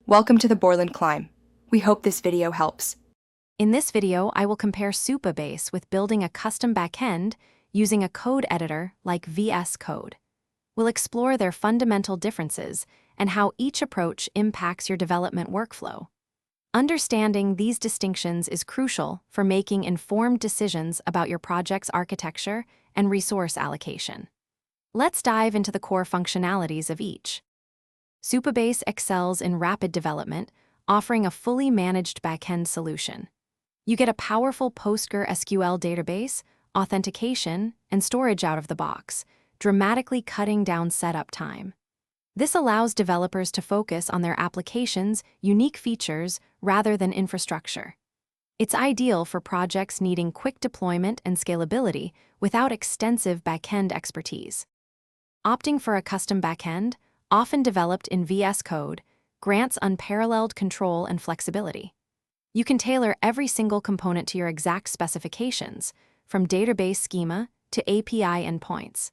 Welcome to the Borland Climb. We hope this video helps. In this video, I will compare Supabase with building a custom backend using a code editor like VS Code. We'll explore their fundamental differences and how each approach impacts your development workflow. Understanding these distinctions is crucial for making informed decisions about your project's architecture and resource allocation. Let's dive into the core functionalities of each. Supabase excels in rapid development, offering a fully managed backend solution. You get a powerful PostgreSQL database, authentication, and storage out of the box, dramatically cutting down setup time. This allows developers to focus on their application's unique features rather than infrastructure. It's ideal for projects needing quick deployment and scalability without extensive backend expertise. Opting for a custom backend, often developed in VS Code, grants unparalleled control and flexibility. You can tailor every single component to your exact specifications, from database schema to API endpoints.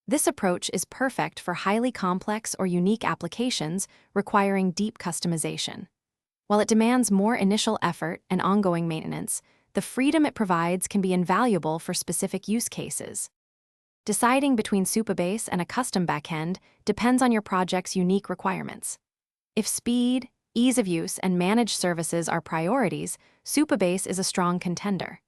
This approach is perfect for highly complex or unique applications requiring deep customization. While it demands more initial effort and ongoing maintenance, the freedom it provides can be invaluable for specific use cases. Deciding between Supabase and a custom backend depends on your project's unique requirements. If speed, ease of use, and managed services are priorities, Supabase is a strong contender.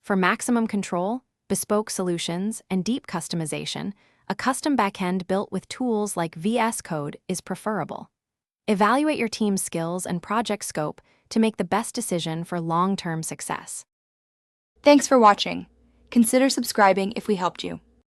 For maximum control, bespoke solutions, and deep customization, a custom backend built with tools like VS Code is preferable. Evaluate your team's skills and project scope to make the best decision for long-term success. Thanks for watching. Consider subscribing if we helped you.